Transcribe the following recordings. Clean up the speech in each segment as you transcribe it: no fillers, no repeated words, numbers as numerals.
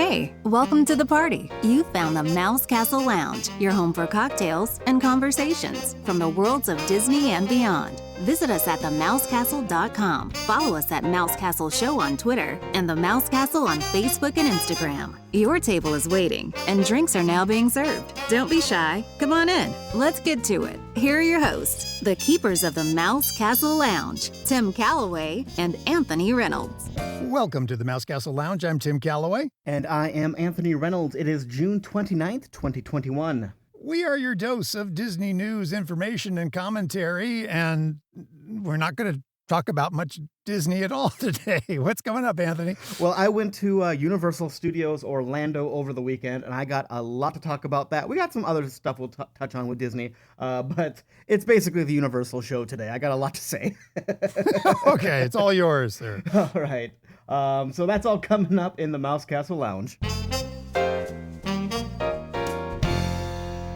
Hey, welcome to the party. You found the Mouse Castle Lounge, your home for cocktails and conversations from the worlds of Disney and beyond. Visit us at themousecastle.com. Follow us at Mouse Castle Show on Twitter and the Mouse Castle on Facebook and Instagram. Your table is waiting, and drinks are now being served. Don't be shy. Come on in. Let's get to it. Here are your hosts, the keepers of the Mouse Castle Lounge, Tim Calloway and Anthony Reynolds. Welcome to the Mouse Castle Lounge. I'm Tim Calloway. And I am Anthony Reynolds. It is June 29th, 2021. We are your dose of Disney news, information, and commentary, and we're not going to talk about much Disney at all today. What's coming up, Anthony? Well, I went to Universal Studios Orlando over the weekend, and I got a lot to talk about that. We got some other stuff we'll touch on with Disney, but it's basically the Universal show today. I got a lot to say. Okay, it's all yours, sir. All right. So that's all coming up in the Mouse Castle Lounge.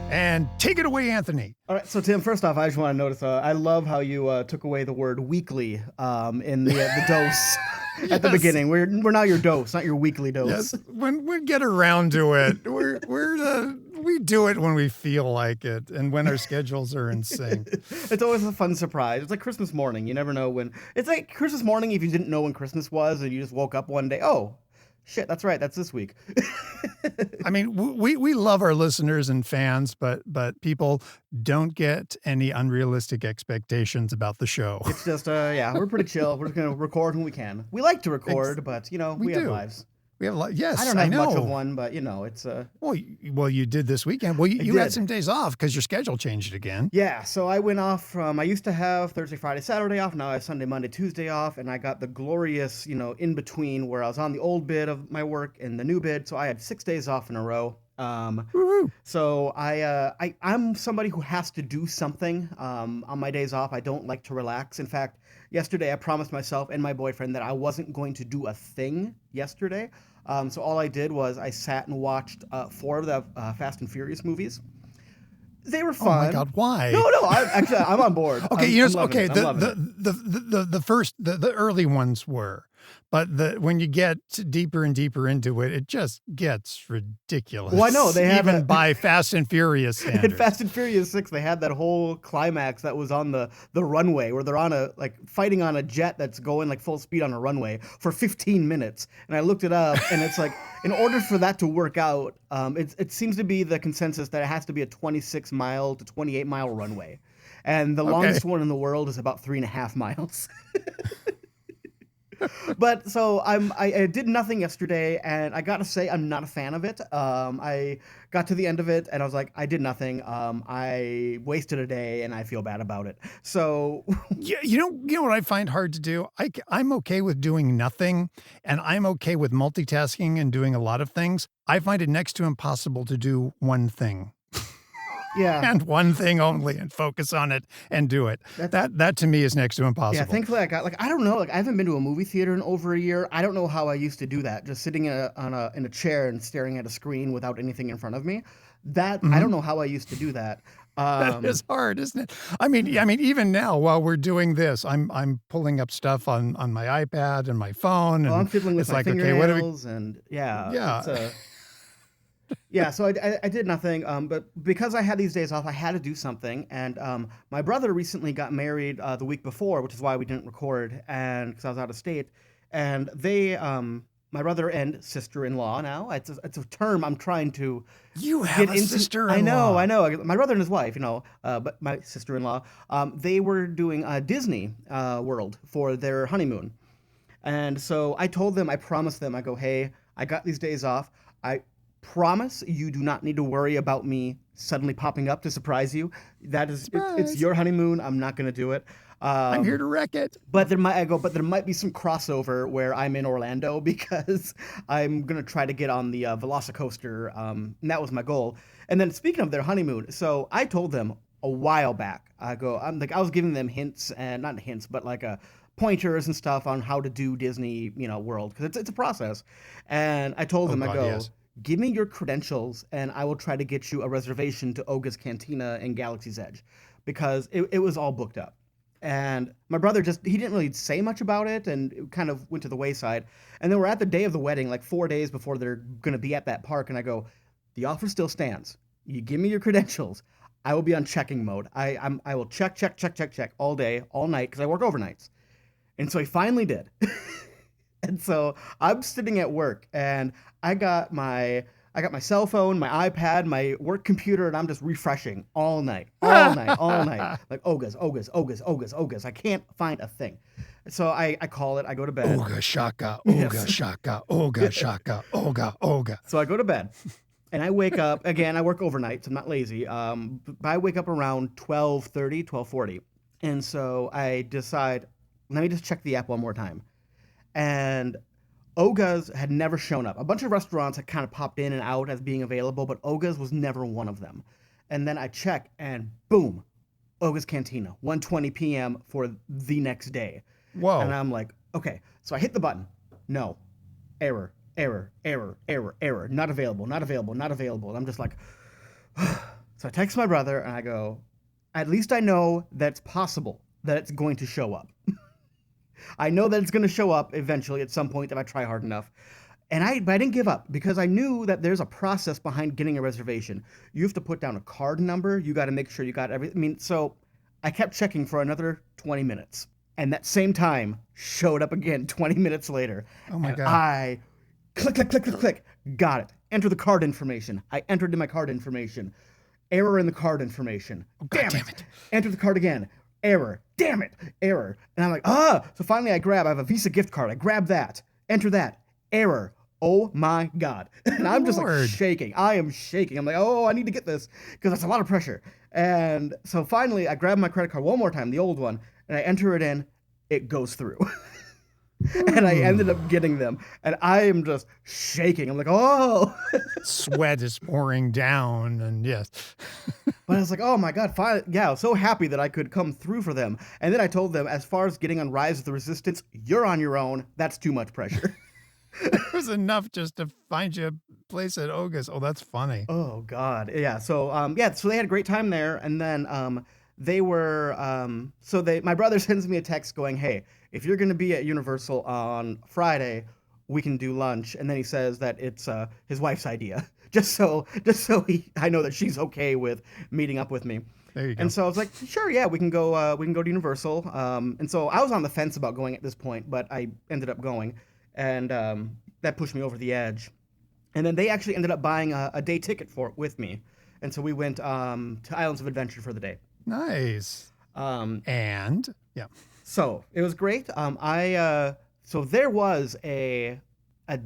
And take it away, Anthony. All right, so Tim, first off, I just want to notice, I love how you took away the word weekly in the dose at the beginning. We're now your dose, not your weekly dose. Yes, when we get around to it, we do it when we feel like it and when our schedules are in sync. It's always a fun surprise. It's like Christmas morning. You never know when. It's like Christmas morning if you didn't know when Christmas was and you just woke up one day. Oh, shit, that's right. That's this week. I mean, we love our listeners and fans, but people don't get any unrealistic expectations about the show. It's just, we're pretty chill. We're just going to record when we can. We like to record, but, we have lives. We have yes, I don't have much of one, but it's Well, you did this weekend. Well, you had some days off because your schedule changed again. Yeah, so I went off from. I used to have Thursday, Friday, Saturday off. Now I have Sunday, Monday, Tuesday off, and I got the glorious, in between where I was on the old bid of my work and the new bid. So I had 6 days off in a row. So I'm somebody who has to do something on my days off. I don't like to relax. In fact, yesterday I promised myself and my boyfriend that I wasn't going to do a thing yesterday. So all I did was I sat and watched 4 of the Fast and Furious movies. They were fun. Oh my God! Why? No. I'm on board. Okay, the early ones were, but when you get deeper and deeper into it, it just gets ridiculous. Well, I know they have even by Fast and Furious standards. In Fast and Furious 6, they had that whole climax that was on the runway where they're on fighting on a jet that's going full speed on a runway for 15 minutes. And I looked it up, and it's like, in order for that to work out, it seems to be the consensus that it has to be a 26-mile to 28-mile runway. And the longest one in the world is about 3.5 miles. But so I did nothing yesterday, and I got to say I'm not a fan of it. I got to the end of it, and I was like, I did nothing. I wasted a day, and I feel bad about it. So yeah, you know what I find hard to do? I'm okay with doing nothing, and I'm okay with multitasking and doing a lot of things. I find it next to impossible to do one thing. Yeah. And one thing only, and focus on it and do it. That to me is next to impossible. Yeah, thankfully I got I don't know, I haven't been to a movie theater in over a year. I don't know how I used to do that, just sitting in a chair and staring at a screen without anything in front of me. I don't know how I used to do that. That is hard, isn't it? I mean, even now while we're doing this, I'm pulling up stuff on my iPad and my phone. And I'm fiddling with my fingernails and yeah. Yeah, so I did nothing, but because I had these days off, I had to do something, and my brother recently got married the week before, which is why we didn't record, and because I was out of state, and they, my brother and sister-in-law now, it's a term I'm trying to You have get a into. sister-in-law. I know, my brother and his wife, but my sister-in-law, they were doing Disney World for their honeymoon, and so I told them, I promised them, I go, hey, I got these days off, I promise you do not need to worry about me suddenly popping up to surprise you. That is, it's your honeymoon. I'm not going to do it. I'm here to wreck it. But there might be some crossover where I'm in Orlando because I'm going to try to get on the VelociCoaster. And that was my goal. And then speaking of their honeymoon, so I told them a while back, I was giving them hints and not hints, but pointers and stuff on how to do Disney, World. Cause it's a process. And I told them, yes. Give me your credentials, and I will try to get you a reservation to Oga's Cantina in Galaxy's Edge, because it was all booked up. And my brother he didn't really say much about it, and it kind of went to the wayside. And then we're at the day of the wedding, like 4 days before they're going to be at that park. And I go, the offer still stands. You give me your credentials. I will be on checking mode. I will check all day, all night, because I work overnights. And so he finally did. And so I'm sitting at work, and I got my cell phone, my iPad, my work computer, and I'm just refreshing all night. Like Ogas. I can't find a thing. So I call it, I go to bed. Oga shaka, oga shaka, oga shaka, oga. So I go to bed. And I wake up, again, I work overnight, so I'm not lazy. But I wake up around 12:30, 12:40. And so I decide, let me just check the app one more time. And Oga's had never shown up. A bunch of restaurants had kind of popped in and out as being available, but Oga's was never one of them. And then I check, and boom, Oga's Cantina, 1:20 p.m. for the next day. Whoa. And I'm like, okay. So I hit the button. No. Error. Not available. And I'm just like, so I text my brother, and I go, at least I know that's possible, that it's going to show up. I know that it's going to show up eventually at some point if I try hard enough. But I didn't give up, because I knew that there's a process behind getting a reservation. You have to put down a card number. You got to make sure you got everything. So I kept checking for another 20 minutes. And that same time showed up again 20 minutes later. Oh my God. I click. Got it. Enter the card information. I entered in my card information. Error in the card information. Oh, God damn it. Enter the card again. Error. Damn it. Error. And I'm like, So finally I have a Visa gift card. I grab that. Enter that. Error. Oh my God. And I'm just like shaking. I am shaking. I'm like, I need to get this, because that's a lot of pressure. And so finally I grab my credit card one more time, the old one, and I enter it in. It goes through. And I ended up getting them, and I am just shaking. I'm like, Sweat is pouring down, and yes. But I was like, oh my God, finally, yeah, I was so happy that I could come through for them. And then I told them, as far as getting on Rise of the Resistance, you're on your own. That's too much pressure. It was enough just to find you a place at Oga's. Oh, that's funny. Oh God, yeah. So so they had a great time there, and then they were my brother sends me a text going, hey, if you're going to be at Universal on Friday, we can do lunch. And then he says that it's his wife's idea, just so I know that she's okay with meeting up with me. There you go. And so I was like, sure, yeah, we can go to Universal. And so I was on the fence about going at this point, but I ended up going, and that pushed me over the edge. And then they actually ended up buying a day ticket for it with me, and so we went to Islands of Adventure for the day. Nice. And yeah. So it was great. So there was a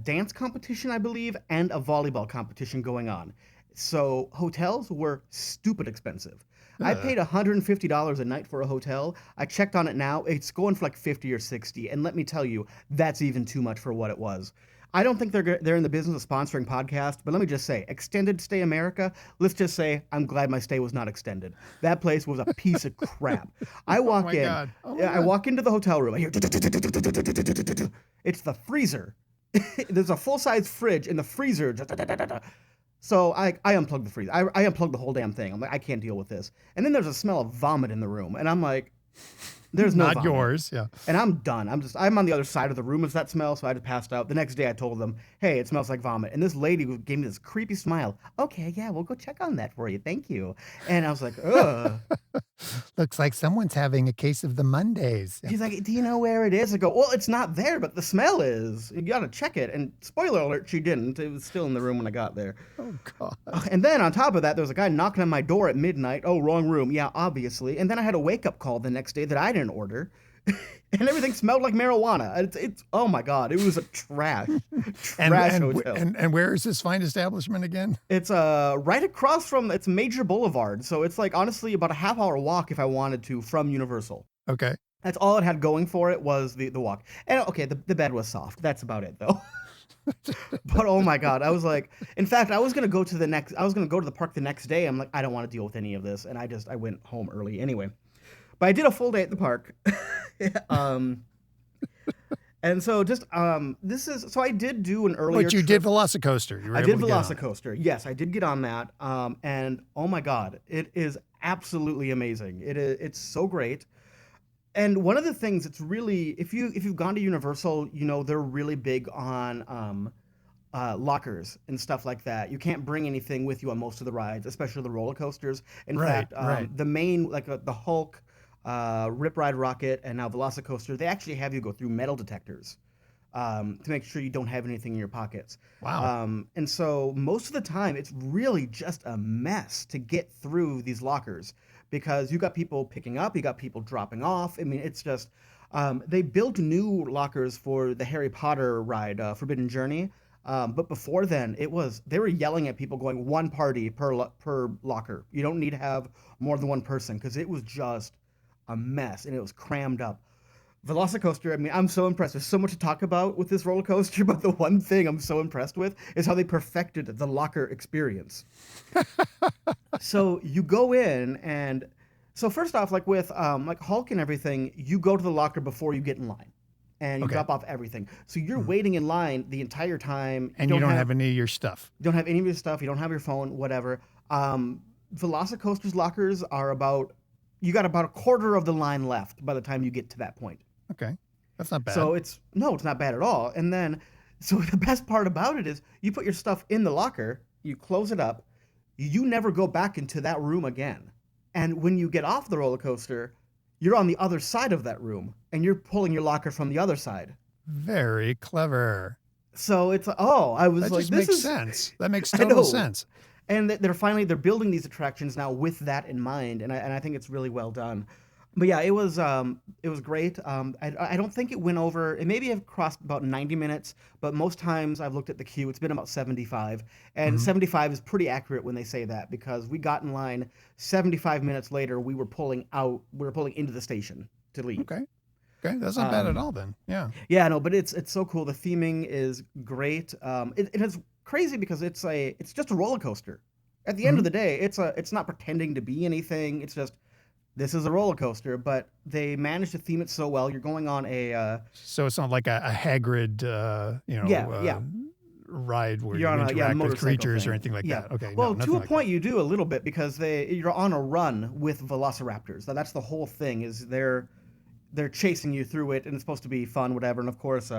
dance competition, I believe, and a volleyball competition going on. So hotels were stupid expensive. I paid $150 a night for a hotel. I checked on it now. It's going for like 50 or 60. And let me tell you, that's even too much for what it was. I don't think they're in the business of sponsoring podcasts, but let me just say, Extended Stay America, let's just say I'm glad my stay was not extended. That place was a piece of crap. I walk in. I walk into the hotel room. I hear, it's the freezer. There's a full-size fridge in the freezer. So I unplugged the freezer. I unplugged the whole damn thing. I'm like, I can't deal with this. And then there's a smell of vomit in the room. And I'm like, there's no not vomit. Yours, yeah. And I'm done. I'm on the other side of the room as that smell, so I just passed out. The next day I told them, hey, it smells like vomit. And this lady gave me this creepy smile. Okay, yeah, we'll go check on that for you. Thank you. And I was like, ugh. Looks like someone's having a case of the Mondays. She's like, do you know where it is? I go, well, it's not there, but the smell is. You got to check it. And spoiler alert, she didn't. It was still in the room when I got there. Oh, God. And then on top of that, there was a guy knocking on my door at midnight. Oh, wrong room. Yeah, obviously. And then I had a wake-up call the next day that I didn't order. And everything smelled like marijuana. It's oh my God, it was a trash hotel. And where is this fine establishment again? It's right across from, it's Major Boulevard. So it's like honestly about a half-hour walk if I wanted to from Universal. Okay. That's all it had going for it was the walk. And okay, the bed was soft. That's about it though. But oh my God, I was like, in fact, I was gonna go to the park the next day. I'm like, I don't want to deal with any of this, and I went home early anyway. But I did a full day at the park. And so so I did do an earlier But you trip. did VelociCoaster. I did VelociCoaster. Yes, I did get on that. And oh my God, it is absolutely amazing. It's so great. And one of the things that's really, if you've gone to Universal, they're really big on lockers and stuff like that. You can't bring anything with you on most of the rides, especially the roller coasters. In Right, fact, right. the main, like the Hulk, Rip Ride Rocket, and now VelociCoaster, they actually have you go through metal detectors to make sure you don't have anything in your pockets. Wow. And so most of the time, it's really just a mess to get through these lockers because you got people picking up, you got people dropping off. I mean, it's just they built new lockers for the Harry Potter ride, Forbidden Journey. But before then, they were yelling at people going one party per locker. You don't need to have more than one person because it was just a mess and it was crammed up. VelociCoaster, I mean, I'm so impressed. There's so much to talk about with this roller coaster, but the one thing I'm so impressed with is how they perfected the locker experience. So you go in and so first off, like with like Hulk and everything, you go to the locker before you get in line and you Okay. drop off everything. So you're waiting in line the entire time. And you don't have any of your stuff. You don't have any of your stuff. You don't have your phone, whatever. VelociCoaster's lockers are you got about a quarter of the line left by the time you get to that point. Okay. That's not bad. So it's not bad at all. And then, so the best part about it is you put your stuff in the locker, you close it up, you never go back into that room again. And when you get off the roller coaster, you're on the other side of that room and you're pulling your locker from the other side. Very clever. So it's, I was That like, just this makes is sense. That makes I total know. sense. And they're building these attractions now with that in mind, and I think it's really well done. But yeah, it was great. I don't think it went over. It maybe have crossed about 90 minutes, but most times I've looked at the queue, it's been about 75, and Mhm. 75 is pretty accurate when they say that because we got in line 75 minutes later. We were pulling into the station to leave. Okay. Okay. That's not bad at Um, all then. Yeah. yeah, no, but it's so cool. The theming is great. It is crazy because it's just a roller coaster. At the end Mhm. of the day, it's not pretending to be anything. It's just this is a roller coaster, but they managed to theme it so well. You're going on So it's not like a Hagrid, yeah, ride where you're you on a interact with motorcycle creatures or thing. anything like Yeah. that. Okay. No, Well, to nothing a like point that. you do a little bit because you're on a run with velociraptors. That's the whole thing. Is they're chasing you through it, and it's supposed to be fun, whatever. And of course,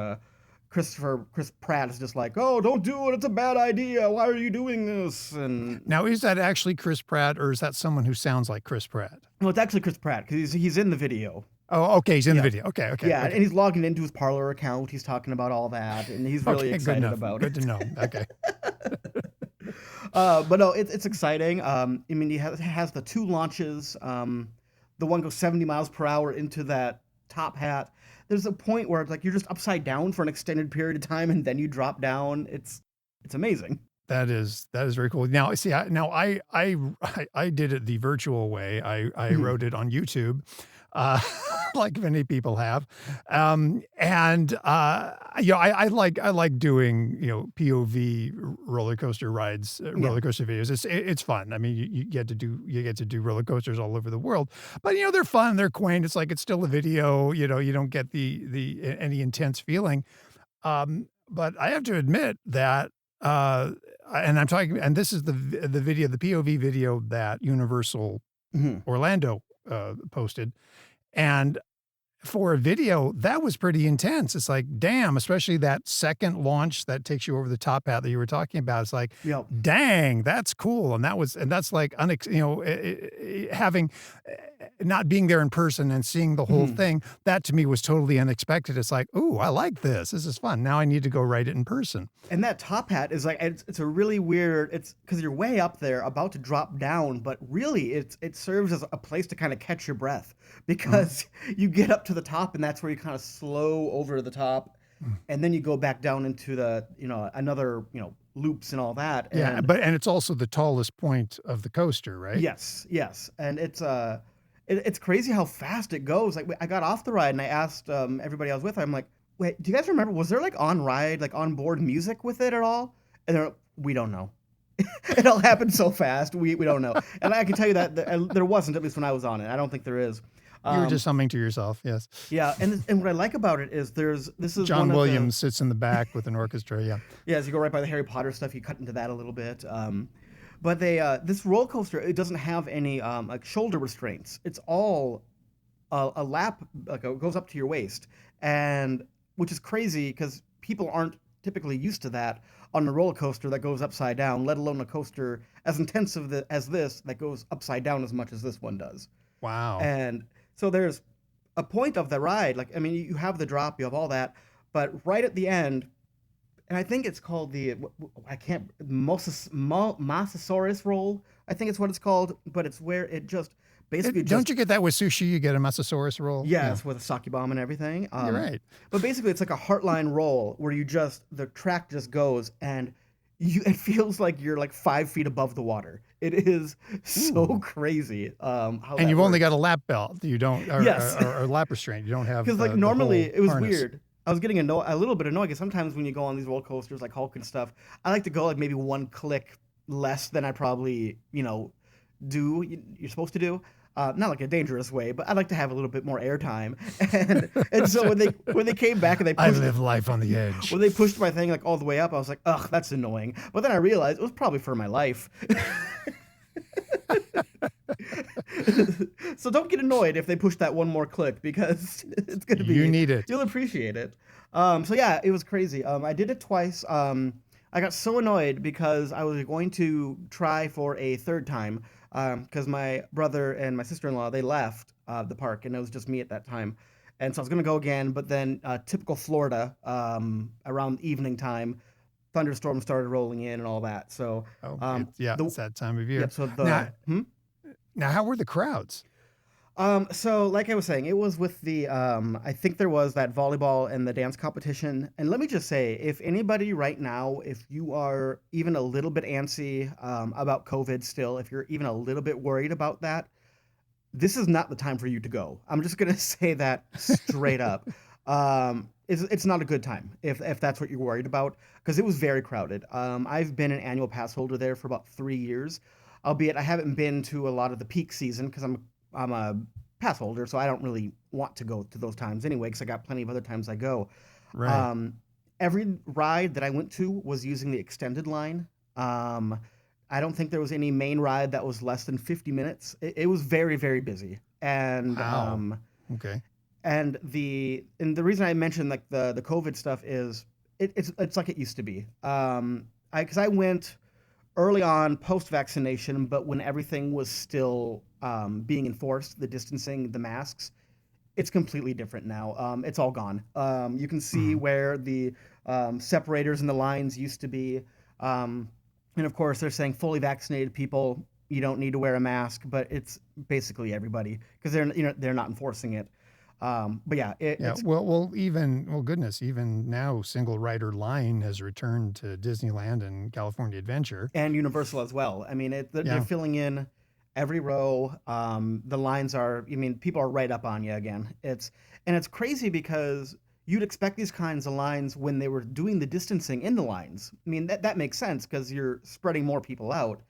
Chris Pratt is just like, "Oh, don't do it! It's a bad idea. Why are you doing this?" And Now, is that actually Chris Pratt or is that someone who sounds like Chris Pratt? well, it's actually Chris Pratt because he's in the video. Oh, okay. He's in the Yeah. video. Okay. Okay. Yeah, Okay. and he's logging into his Parlor account. He's talking about all that, and he's really Okay, good excited enough. about Good it. to know. Okay. But no, it's exciting. I mean, it has the two launches. The one goes 70 miles per hour into that top hat. There's a point where it's like you're just upside down for an extended period of time, and then you drop down. It's amazing. That is very cool. Now, see, I did it the virtual way. I Mhm. wrote it on YouTube, uh, like many people have, I like doing POV roller coaster rides, Yeah. roller coaster videos. It's fun. I mean, you get to do roller coasters all over the world, but they're fun, they're quaint. It's like it's still a video. You don't get the any intense feeling. But I have to admit that. And I'm talking, and this is the video, the POV video that Universal Mhm. Orlando posted, and for a video that was pretty intense. It's like, damn, especially that second launch that takes you over the top hat that you were talking about. It's like, Yep. dang, that's cool, and that's like having not being there in person and seeing the whole Mhm. thing. That to me was totally unexpected. It's like, ooh, I like this. This is fun. Now I need to go write it in person. And that top hat is like it's a really weird. It's because you're way up there, about to drop down, but really it serves as a place to kind of catch your breath because you get up to the top and that's where you kind of slow over the top, and then you go back down into the another loops and all that. Yeah, And and it's also the tallest point of the coaster, right? yes, and it's crazy how fast it goes. Like I got off the ride and I asked everybody I was with. I'm like, wait, do you guys remember? Was there like on board music with it at all? And they're like, we don't know. It all happened so fast. We don't know. And I can tell you that there wasn't, at least when I was on it. I don't think there is. You were just humming to yourself, yes. Yeah, and what I like about it is this is John one Williams sits in the back with an orchestra, yeah. as you go right by the Harry Potter stuff, you cut into that a little bit. But this roller coaster, it doesn't have any like shoulder restraints. It's all a lap, like it goes up to your waist, and which is crazy because people aren't typically used to that on a roller coaster that goes upside down, let alone a coaster as intensive as this that goes upside down as much as this one does. Wow. And so there's a point of the ride, like I mean, you have the drop, you have all that, but right at the end, and I think it's called the I can't Mosasaurus roll. I think it's what it's called, but it's where it just basically Don't just you get that with sushi? You get a Mosasaurus roll? Yeah, yes with a sake bomb and everything. you're right. But basically it's like a heartline roll where you just the track just goes and you it feels like you're like 5 feet above the water. It is so Ooh. crazy how And that you've only got works. a lap belt. You don't, Yes. or lap restraint. You don't have Because like the normally whole it was harness. weird. I was getting a little bit annoyed because sometimes when you go on these roller coasters like Hulk and stuff, I like to go like maybe one click less than I probably you're supposed to do. Not like a dangerous way, but I like to have a little bit more airtime. And so when they came back and they I pushed live life on the edge. when they pushed my thing like all the way up, I was like, ugh, that's annoying. But then I realized it was probably for my life. So don't get annoyed if they push that one more click because it's gonna You be need it. you'll appreciate it. So yeah, it was crazy. I did it twice. I got so annoyed because I was going to try for a third time because my brother and my sister-in-law they left the park and it was just me at that time. And so I was gonna go again, but then typical Florida around evening time, thunderstorms started rolling in and all that. So Oh, the it's that time of yep. year. So Now, the how were the crowds? So like I was saying, it was with the I think there was that volleyball and the dance competition. And let me just say, if anybody right now, if you are even a little bit antsy about COVID still, if you're even a little bit worried about that, this is not the time for you to go. I'm just gonna say that straight up. It's not a good time if that's what you're worried about because it was very crowded. I've been an annual pass holder there for about 3 years, albeit I haven't been to a lot of the peak season because I'm a pass holder, so I don't really want to go to those times anyway because I got plenty of other times I go. Right. Um, every ride that I went to was using the extended line. Um, I don't think there was any main ride that was less than 50 minutes. It was very, very busy. Wow. Okay. And the reason I mentioned like the COVID stuff is it's like it used to be. Because I went early on post vaccination, but when everything was still being enforced, the distancing, the masks, it's completely different now. It's all gone. You can see Mhm. where the separators and the lines used to be. Um, and of course, they're saying fully vaccinated people, you don't need to wear a mask, but it's basically everybody because they're not enforcing it. But yeah, Yeah. it's Goodness, even now, single rider line has returned to Disneyland and California Adventure. and Universal as well. I mean, they're Yeah. filling in every row. The lines are, I mean, people are right up on you again. It's crazy because you'd expect these kinds of lines when they were doing the distancing in the lines. I mean, that makes sense because you're spreading more people out.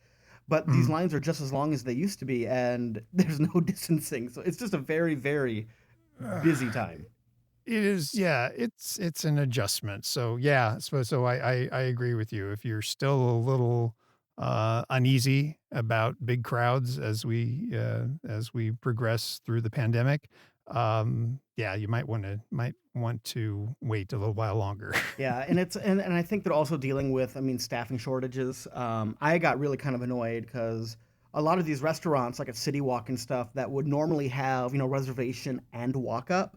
But these Mhm. lines are just as long as they used to be, and there's no distancing. So it's just a very, very busy time. It is, yeah, it's an adjustment. So yeah, so I agree with you. If you're still a little uneasy about big crowds as we progress through the pandemic, yeah, you might want to wait a little while longer. Yeah, and I think they're also dealing with, I mean, staffing shortages. I got really kind of annoyed because a lot of these restaurants, like at City Walk and stuff, that would normally have reservation and walk up,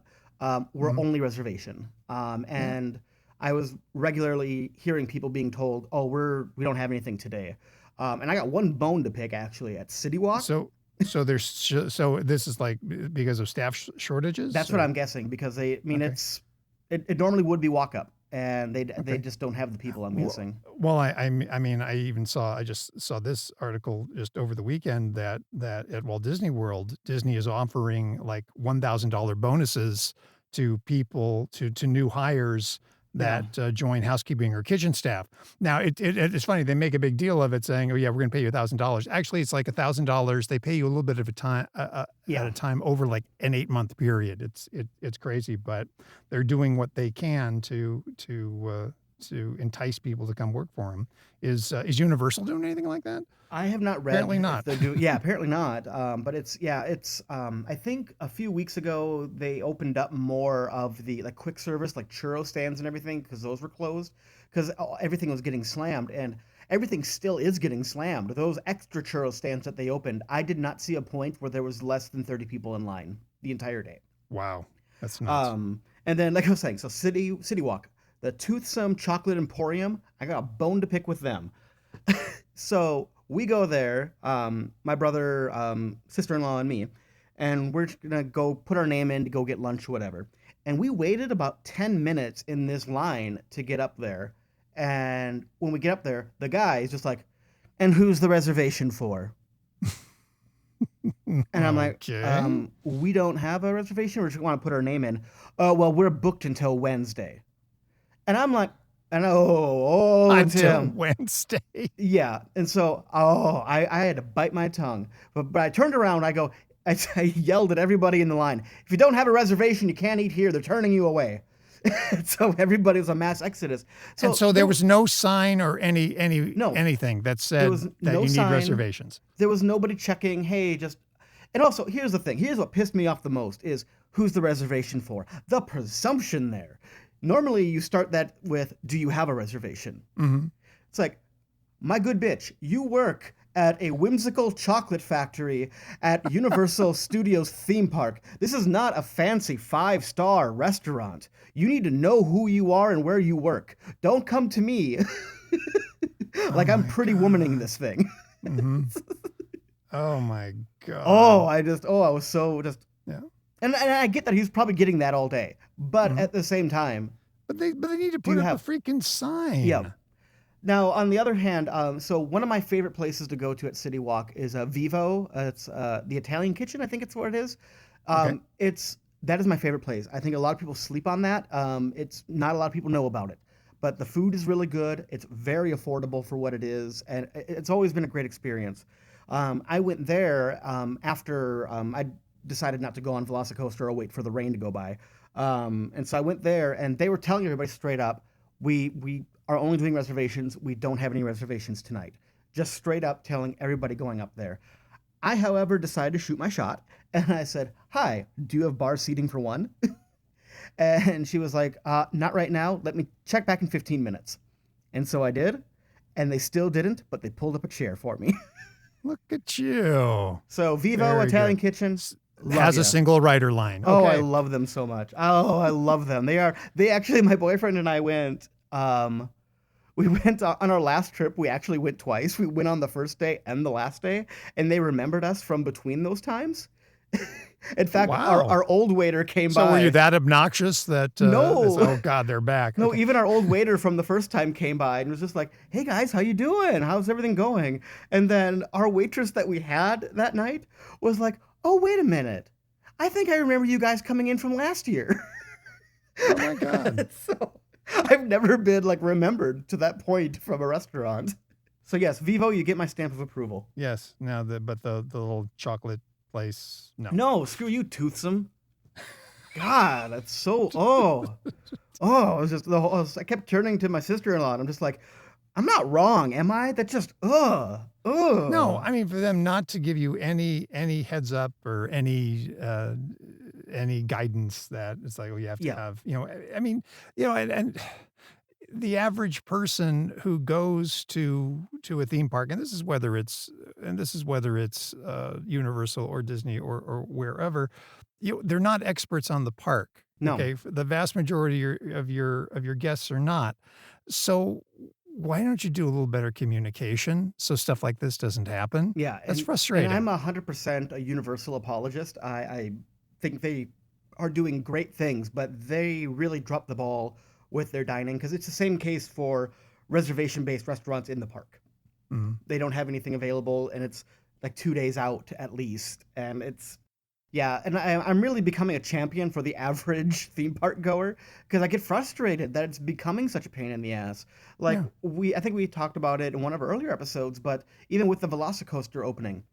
were Mhm. only reservation. Yeah. And I was regularly hearing people being told, "Oh, we don't have anything today." And I got one bone to pick actually at City Walk. So this is like because of staff shortages That's what or I'm guessing because I mean, okay. it normally would be walk up, and they Okay. just don't have the people. I'm Well, guessing. I mean, I just saw this article just over the weekend that at Walt Disney World, Disney is offering like $1,000 bonuses to people to new hires Yeah. that join housekeeping or kitchen staff. Now it's funny they make a big deal of it saying, oh yeah, we're going to pay you $1,000. Actually, it's like $1,000. They pay you a little bit of a time at Yeah. a time over like an 8 month period. It's crazy, but they're doing what they can to entice people to come work for them. Is Universal doing anything like that? I have not read. Apparently if not. they're doing- yeah, apparently not. But it's I think a few weeks ago they opened up more of the like quick service, like churro stands and everything, because those were closed, because everything was getting slammed, and everything still is getting slammed. Those extra churro stands that they opened, I did not see a point where there was less than 30 people in line the entire day. Wow, that's nuts. And then, like I was saying, so City Walk, the Toothsome Chocolate Emporium, I got a bone to pick with them. So we go there, my brother, sister-in-law, and me, and we're gonna go put our name in to go get lunch or whatever. And we waited about 10 minutes in this line to get up there. And when we get up there, the guy is just like, "And who's the reservation for?" And I'm like, Okay. "We don't have a reservation. We just want to put our name in." "Oh, well, we're booked until Wednesday." And I'm like, Until Tim. Wednesday. Yeah. And so, I had to bite my tongue. But I turned around, I yelled at everybody in the line, "If you don't have a reservation, you can't eat here. They're turning you away." So everybody was a mass exodus. And so there was no sign or No. anything that said was that no you need sign. reservations. There was nobody checking, hey, just. And also, here's the thing. Here's what pissed me off the most is who's the reservation for? The presumption there. Normally, you start that with, do you have a reservation? Mm-hmm. It's like, my good bitch, you work at a whimsical chocolate factory at Universal Studios theme park. This is not a fancy 5-star restaurant. You need to know who you are and where you work. Don't come to me like I'm Pretty Womaning this thing. Mm-hmm. Oh my God. I was so just. Yeah. And I get that he's probably getting that all day, but at the same time, But they need to put up a freaking sign. yeah. Now, on the other hand, so one of my favorite places to go to at City Walk is Vivo. It's the Italian Kitchen, I think it's what it is. Okay. That is my favorite place. I think a lot of people sleep on that. It's not a lot of people know about it, but the food is really good. It's very affordable for what it is, and it's always been a great experience. I went there after I decided not to go on VelociCoaster or wait for the rain to go by. And so I went there, and they were telling everybody straight up, we are only doing reservations. We don't have any reservations tonight. Just straight up telling everybody going up there. I, however, decided to shoot my shot, and I said, "Hi, do you have bar seating for one?" And she was like, "Not right now. Let me check back in 15 minutes." And so I did, and they still didn't, but they pulled up a chair for me. Look at you. So Vivo Very Italian good. Kitchen Has a single rider line. Oh, I Okay. love them so much. Oh, I love them. They actually, my boyfriend and I went, we went on our last trip. We actually went twice. We went on the first day and the last day, and they remembered us from between those times. In fact, Wow. our old waiter came So by. were you that obnoxious that? No. Oh God, they're back. No, Okay. even our old waiter from the first time came by and was just like, "Hey guys, how you doing? How's everything going?" And then our waitress that we had that night was like, "Oh, wait a minute. I think I remember you guys coming in from last year." Oh my God. So I've never been like remembered to that point from a restaurant. So yes, Vivo, you get my stamp of approval. Yes. Now but the little chocolate place. No. No, screw you, Toothsome. God, that's so it was just I kept turning to my sister-in-law and I'm just like, I'm not wrong, am I? That just No, I mean for them not to give you any heads up or any guidance that it's like, oh, you have to have, I mean, and the average person who goes to a theme park, and this is whether it's Universal or Disney or wherever, they're not experts on the park. No. Okay, the vast majority of your guests are not. So why don't you do a little better communication so stuff like this doesn't happen? Yeah, That's and frustrating. I'm 100% a Universal apologist. I think they are doing great things, but they really dropped the ball with their dining because it's the same case for reservation-based restaurants in the park. Mhm. They don't have anything available, and it's like 2 days out at least, and it's. Yeah, and I'm really becoming a champion for the average theme park goer because I get frustrated that it's becoming such a pain in the ass. Like Yeah. I think we talked about it in one of our earlier episodes, but even with the VelociCoaster opening,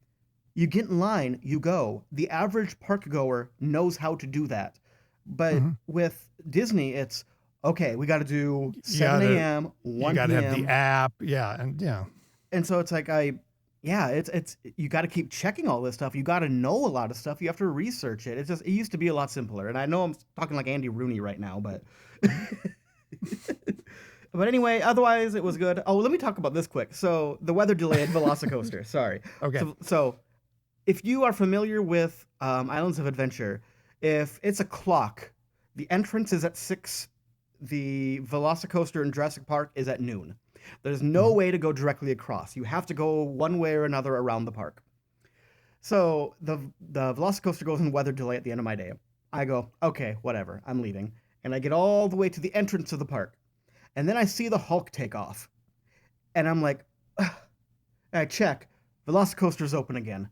you get in line, you go. The average park goer knows how to do that, but Mhm. with Disney, it's okay, we got to do You 7 gotta a.m., you 1 gotta have the p.m. app, yeah, and yeah. And so it's like it's you got to keep checking all this stuff. You got to know a lot of stuff. You have to research it. It used to be a lot simpler. And I know I'm talking like Andy Rooney right now, but but anyway, otherwise it was good. Oh, let me talk about this quick. So the weather delay at VelociCoaster. Sorry. Okay. So if you are familiar with Islands of Adventure, if it's a clock, the entrance is at 6. The VelociCoaster in Jurassic Park is at noon. There's no way to go directly across. You have to go one way or another around the park. So the VelociCoaster goes in weather delay at the end of my day. I go, okay, whatever, I'm leaving. And I get all the way to the entrance of the park. And then I see the Hulk take off. And I'm like, ugh. I check, VelociCoaster's open again.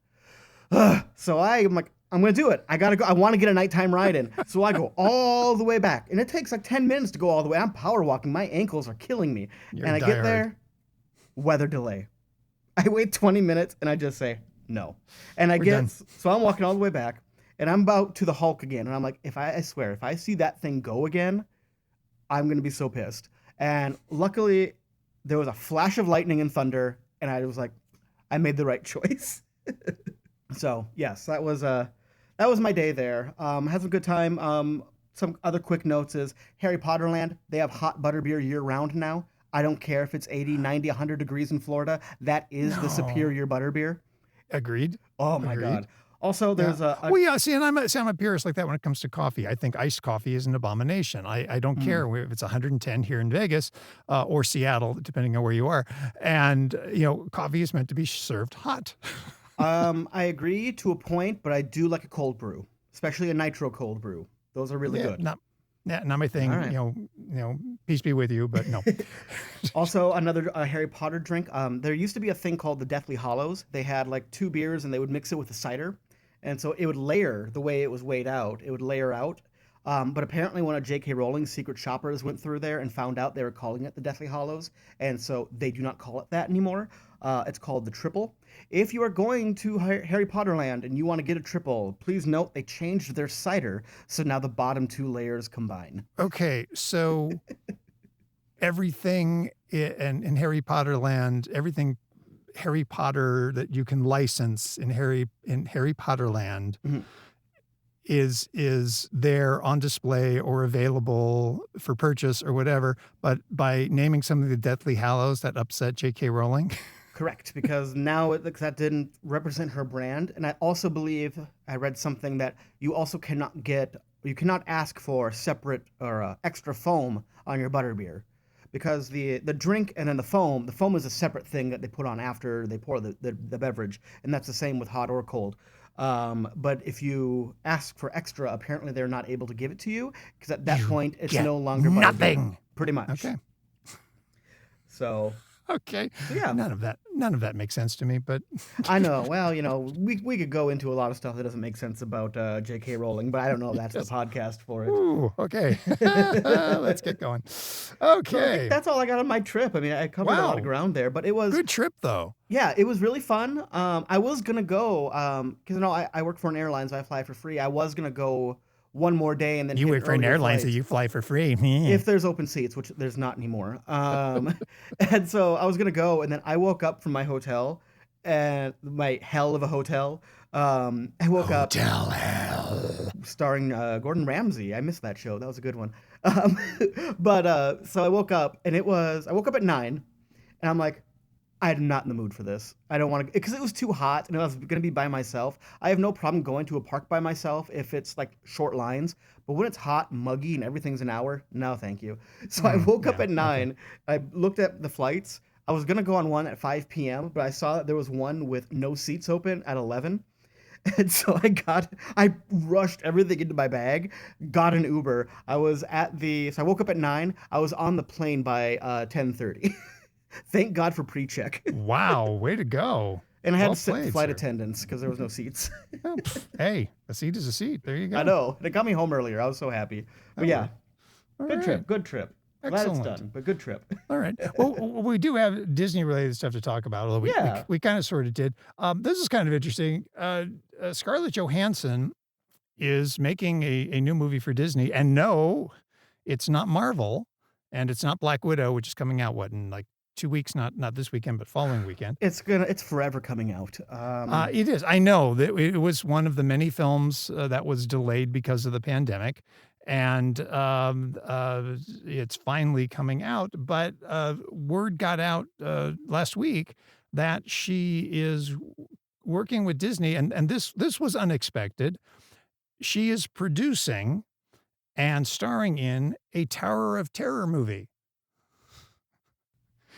Ugh. So I'm like, I'm going to do it. I got to go. I want to get a nighttime ride in. So I go all the way back. And it takes like 10 minutes to go all the way. I'm power walking. My ankles are killing me. You're and I get there, weather delay. I wait 20 minutes and I just say no. And so I'm walking all the way back and I'm about to the Hulk again. And I'm like, I swear, if I see that thing go again, I'm going to be so pissed. And luckily there was a flash of lightning and thunder. And I was like, I made the right choice. So yes, that was my day there. Had some good time. Some other quick notes is Harry Potter Land. They have hot butterbeer year round now. I don't care if it's 80, 90, 100 degrees in Florida. That is the superior butterbeer. Agreed. Oh my God. Also, there's well, yeah. See, and I'm a purist like that when it comes to coffee. I think iced coffee is an abomination. I don't care if it's 110 here in Vegas or Seattle, depending on where you are. And coffee is meant to be served hot. I agree to a point, but I do like a cold brew, especially a nitro cold brew. Those are really good. Not my thing. Right. Peace be with you, but no. Also, another Harry Potter drink. There used to be a thing called the Deathly Hallows. They had like 2 beers and they would mix it with a cider, and so it would layer the way it was weighed out. It would layer out. But apparently one of J.K. Rowling's secret shoppers went through there and found out they were calling it the Deathly Hallows, and so they do not call it that anymore. It's called the Triple. If you are going to Harry Potter Land and you want to get a triple, please note they changed their cider, so now the bottom 2 layers combine. Okay, so everything in Harry Potter Land, everything Harry Potter that you can license in Harry Potter Land is there on display or available for purchase or whatever, but by naming something the Deathly Hallows, that upset J.K. Rowling? Correct, because now that didn't represent her brand. And I also believe I read something that you also cannot ask for separate or extra foam on your butterbeer, because the drink and then the foam is a separate thing that they put on after they pour the beverage, and that's the same with hot or cold. But if you ask for extra, apparently they're not able to give it to you, because at that point it's no longer nothing. Pretty much. Okay. So. Okay. Yeah. None of that makes sense to me, but I know. Well, we could go into a lot of stuff that doesn't make sense about J.K. Rowling, but I don't know if that's the podcast for it. Ooh, okay. Let's get going. Okay. So I think that's all I got on my trip. I mean, I covered a lot of ground there, but it was good trip though. Yeah, it was really fun. I was gonna go because I work for an airline, so I fly for free. I was gonna go one more day and then you work for an airline, so you fly for free. If there's open seats, which there's not anymore. And so I was gonna go, and then I woke up from my hotel, and my hell of a hotel. I woke up. Hotel hell. Starring Gordon Ramsay. I missed that show. That was a good one. But so I woke up, and I woke up at 9, and I'm like, I'm not in the mood for this. I don't want to, because it was too hot and I was going to be by myself. I have no problem going to a park by myself if it's like short lines, but when it's hot, muggy, and everything's an hour, no, thank you. So I woke up at 9. Okay. I looked at the flights. I was going to go on one at 5 p.m., but I saw that there was one with no seats open at 11. And so I rushed everything into my bag, got an Uber. So I woke up at 9. I was on the plane by 10:30. Thank God for pre-check. Wow, way to go. And I had to sit flight attendants because there was no seats. Hey, a seat is a seat. There you go. I know. It got me home earlier. I was so happy. But yeah, good trip. Glad it's done, but good trip. All right. Well, we do have Disney-related stuff to talk about, although we kind of sort of did. This is kind of interesting. Scarlett Johansson is making a new movie for Disney, and no, It's not Marvel, and it's not Black Widow, which is coming out, in like 2 weeks, not this weekend, but following weekend. It's forever coming out. It is. I know that it was one of the many films that was delayed because of the pandemic, and it's finally coming out. But word got out last week that she is working with Disney, and this was unexpected. She is producing and starring in a Tower of Terror movie.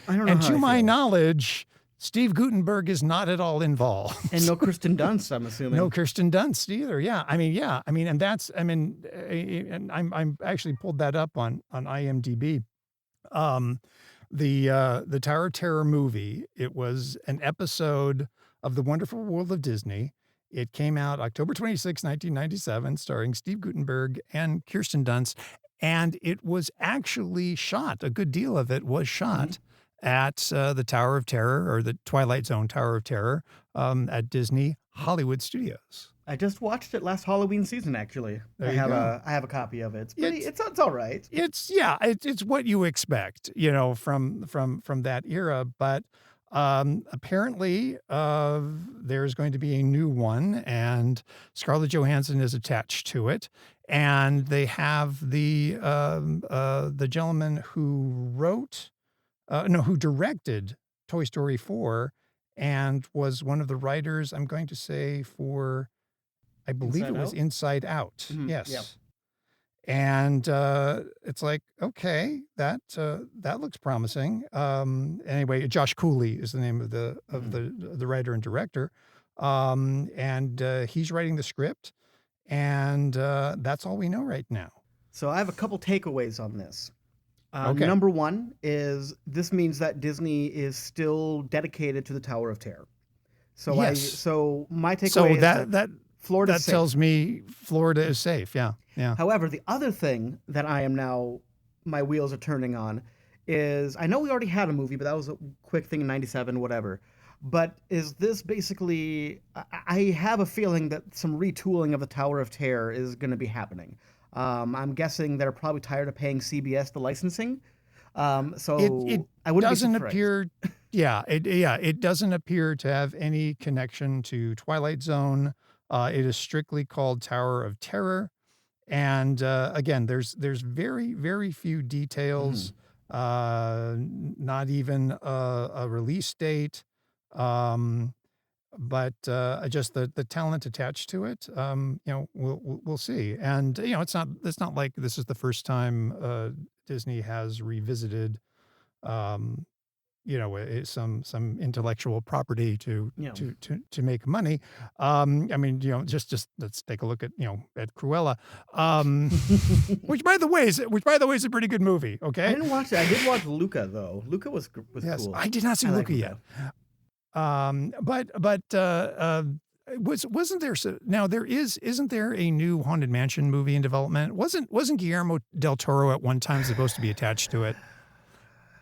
I don't know. And how to I my feel. knowledge, Steve Guttenberg is not at all involved. And no Kirsten Dunst, I'm assuming. No Kirsten Dunst either. Yeah. And that's, and I'm actually pulled that up on IMDb. The Tower of Terror movie, it was an episode of The Wonderful World of Disney. It came out October 26, 1997, starring Steve Guttenberg and Kirsten Dunst. And it was actually shot, a good deal of it was shot at the Tower of Terror, or the Twilight Zone Tower of Terror, at Disney Hollywood Studios. I just watched it last Halloween season, actually. There I you have go. I have a copy of it. It's all right. It's what you expect, from that era. But apparently, there's going to be a new one, and Scarlett Johansson is attached to it. And they have the gentleman who who directed Toy Story 4 and was one of the writers, I'm going to say, for, I believe Inside it was Out? Inside Out. Mhm, Yes. yep. And it's like, okay, that looks promising. Anyway, Josh Cooley is the name of the writer and director. And he's writing the script, and that's all we know right now. So I have a couple takeaways on this. Okay. Number one is this means that Disney is still dedicated to the Tower of Terror. So Yes. so my takeaway So is that Florida's safe. tells me Florida is safe. Yeah. Yeah. However, the other thing that my wheels are turning on is, I know we already had a movie, but that was a quick thing in 97, whatever. But is this basically, I have a feeling that some retooling of the Tower of Terror is going to be happening. I'm guessing they're probably tired of paying CBS the licensing. So It I wouldn't doesn't be surprised. appear. It doesn't appear to have any connection to Twilight Zone. It is strictly called Tower of Terror. And again, there's very, very few details, not even a release date, but just the talent attached to it. We'll see. And it's not like this is the first time Disney has revisited some intellectual property to make money. Just let's take a look at at Cruella, which by the way is a pretty good movie. Okay, I didn't watch it. I did watch Luca though. Luca was yes, cool. I did not see I Luca like yet. Wasn't there isn't there a new Haunted Mansion movie in development? Wasn't Guillermo del Toro at one time supposed to be attached to it?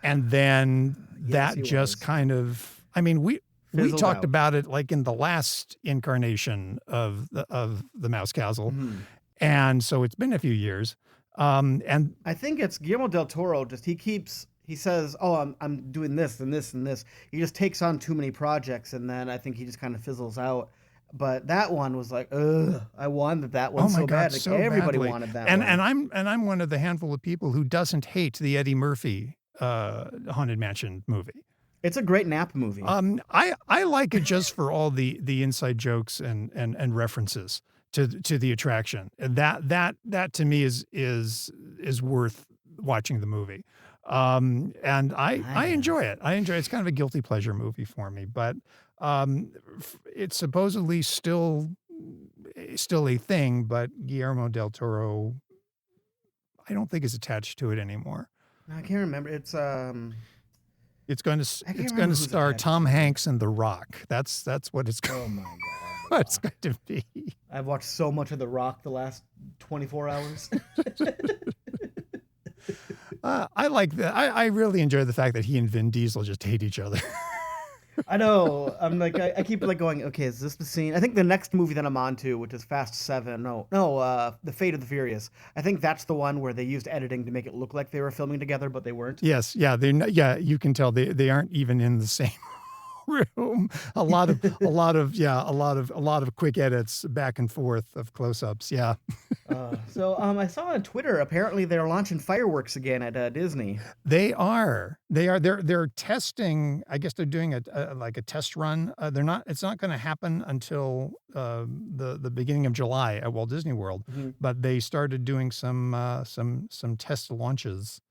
And then Yes, that he just was. kind of, we Fizzled talked out. about it like in the last incarnation of the Mouse Castle. And so it's been a few years. And I think it's Guillermo del Toro. Just he says, "Oh, I'm doing this and this and this." He just takes on too many projects, and then I think he just kind of fizzles out. But that one was like, ugh, I wanted that one oh my so God, bad. Like, so everybody badly. wanted that and one. and I'm one of the handful of people who doesn't hate the Eddie Murphy Haunted Mansion movie. It's a great nap movie. I like it just for all the inside jokes and references to the attraction. And that to me is worth watching the movie. And I enjoy it. It's kind of a guilty pleasure movie for me, but it's supposedly still a thing, but Guillermo del Toro, I don't think is attached to it anymore. I can't remember. It's It's going to who's star attached Tom to it. Hanks and The Rock. That's what it's oh going, my god. what it's going to be. I've watched so much of The Rock the last 24 hours. I like that. I really enjoy the fact that he and Vin Diesel just hate each other. I know. I'm like, I keep like going, okay, is this the scene? I think the next movie that I'm on to, which is Fast Seven, The Fate of the Furious. I think that's the one where they used editing to make it look like they were filming together, but they weren't. Yes, yeah, yeah, you can tell they aren't even in the same room. A lot of quick edits back and forth of close-ups. Yeah. I saw on Twitter apparently they're launching fireworks again at Disney. They are. They're testing. I guess they're doing like a test run. They're not. It's not going to happen until the beginning of July at Walt Disney World. Hmm. But they started doing some test launches.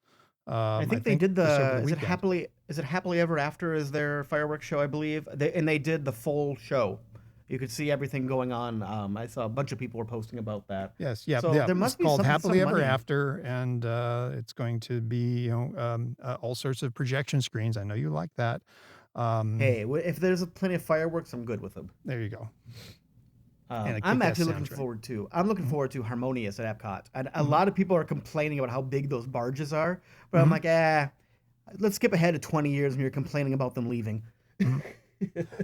I I think they think did just over the is it weekend. Happily Ever After is their fireworks show, I believe. They did the full show. You could see everything going on. I saw a bunch of people were posting about that. Yes, yeah, So yeah. there It's must be called Happily some Ever money. After, and it's going to be all sorts of projection screens. I know you like that. Um, Hey, if there's plenty of fireworks, I'm good with them. there you go, and a I'm kick-ass actually looking soundtrack. forward to. I'm looking Mhm, forward to Harmonious at Epcot, and a mhm, lot of people are complaining about how big those barges are. But I'm mhm, like, let's skip ahead to 20 years when you're complaining about them leaving. mhm.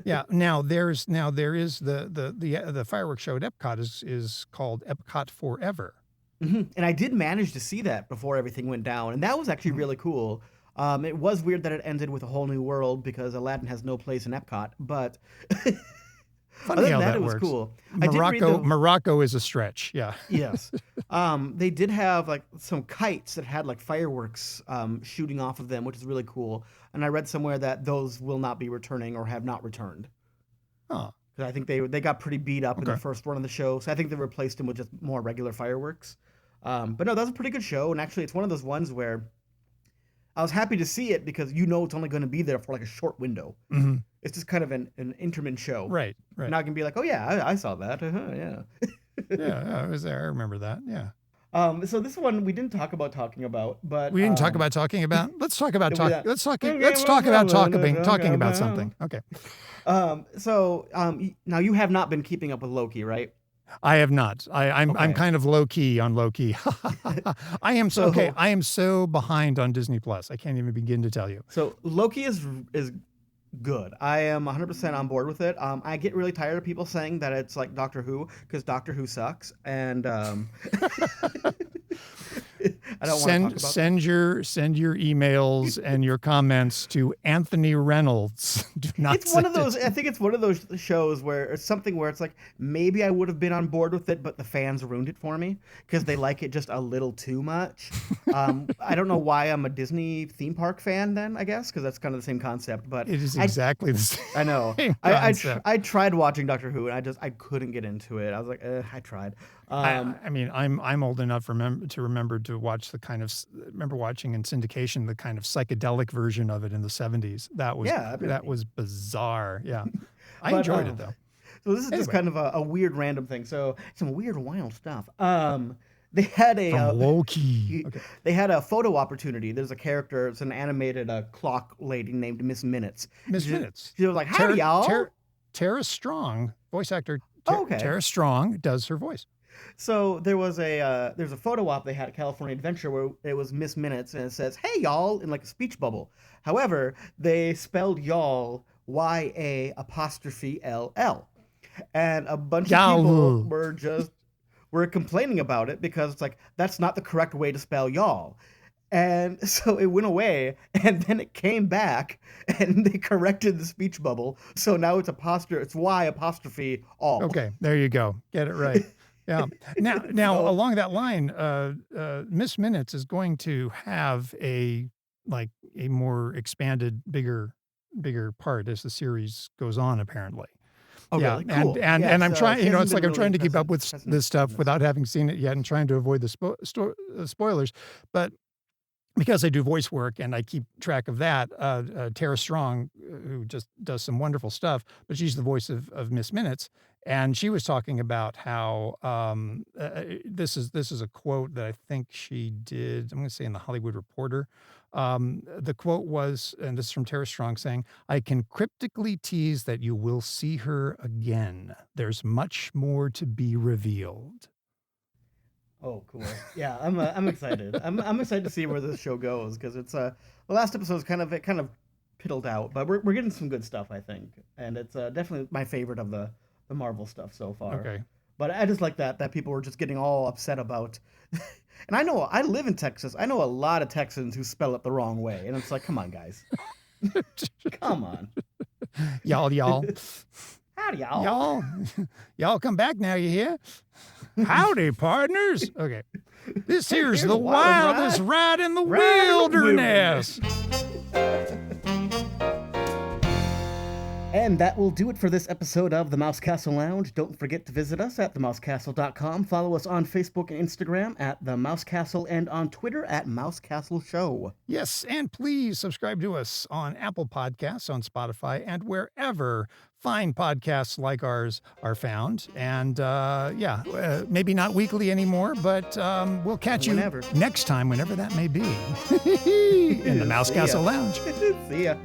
Yeah. There is the fireworks show at Epcot is called Epcot Forever. And I did manage to see that before everything went down, and that was actually Mhm. really cool. It was weird that it ended with a whole new world because Aladdin has no place in Epcot, but Funny other than how that, that it was works. cool. I did read Morocco the Morocco is a stretch. Yeah. Yes. They did have like some kites that had like fireworks shooting off of them, which is really cool. And I read somewhere that those will not be returning or have not returned. Oh, 'Cause I think they got pretty beat up in the okay. first run of the show, so I think they replaced them with just more regular fireworks. But no, that was a pretty good show, and actually, it's one of those ones where I was happy to see it because you know it's only going to be there for like a short window. Mhm. It's just kind of an intermittent show. Right, You're right. not gonna be like, oh yeah, I saw that. Yeah. Yeah, yeah, I was there. I remember that. Yeah. So this one we didn't talk about talking about, but We didn't talk about talking about. Let's talk about did we talk. that? Let's talk about talking about something. Okay. Now you have not been keeping up with Loki, right? I have not. I'm Okay. kind of low key on low key. I am so okay. So I am so behind on Disney Plus. I can't even begin to tell you. so Loki is good. I am 100% on board with it. I get really tired of people saying that it's like Doctor Who because Doctor Who sucks, and I don't want to talk Send about that. send your send your emails and your comments to Anthony Reynolds. Do not It's one send of it those. to I me. think it's one of those shows where it's something where it's like maybe I would have been on board with it, but the fans ruined it for me because they like it just a little too much. I don't know why I'm a Disney theme park fan then. I guess because that's kind of the same concept. But It is I exactly the I know same concept. I tried watching Doctor Who and I couldn't get into it. I was like, I tried. I mean, I'm old enough to remember to watch the kind of remember watching in syndication the kind of psychedelic version of it in the 70s. Yeah, That maybe. was bizarre. Yeah. I But enjoyed it though. so this is just Anyway, kind of a weird random thing. So some weird wild stuff. They had a from Loki. he- Okay. they had a photo opportunity. There's a character. It's an animated clock lady named Miss Minutes. Miss She, Minutes. she was like, "Howdy, y'all." Tara Strong, voice actor Oh, okay. Tara Strong does her voice. So there's a photo op they had at California Adventure where it was Miss Minutes and it says, "Hey, y'all," in like a speech bubble. However, they spelled y'all YA''LL, and a bunch of people Y'all. were complaining about it because it's like that's not the correct way to spell y'all. And so it went away, and then it came back, and they corrected the speech bubble. So now it's Y apostrophe all. Okay, there you go. Get it right. Yeah. Now So along that line, Miss Minutes is going to have a more expanded, bigger part as the series goes on, apparently. oh Yeah, really and cool. and Yeah. and I'm So trying, she it's hasn't like been I'm really trying to keep up with present this stuff in this. without having seen it yet and trying to avoid the spoilers. But because I do voice work and I keep track of that, Tara Strong, who just does some wonderful stuff, but she's the voice of Miss Minutes, and she was talking about how this is a quote that I think she did. I'm going to say in the Hollywood Reporter. The quote was, and this is from Tara Strong saying, "I can cryptically tease that you will see her again. There's much more to be revealed." Oh, cool. Yeah, I'm excited. I'm excited to see where this show goes because it's the last episode is kind of piddled out, but we're getting some good stuff, I think, and it's definitely my favorite of the Marvel stuff so far. Okay. But I just like that people were just getting all upset about. And I know I live in Texas. I know a lot of Texans who spell it the wrong way, and it's like, come on, guys, come on, Y'all. howdy, y'all. Y'all come back now, you hear? Howdy, partners. Okay. This here's the wildest ride in the wilderness. And that will do it for this episode of the Mouse Castle Lounge. Don't forget to visit us at themousecastle.com. Follow us on Facebook and Instagram at The Mouse Castle and on Twitter at Mouse Castle Show. Yes, and please subscribe to us on Apple Podcasts, on Spotify, and wherever fine podcasts like ours are found. And maybe not weekly anymore, but we'll catch you next time, whenever that may be, in the Mouse Castle Lounge. See ya.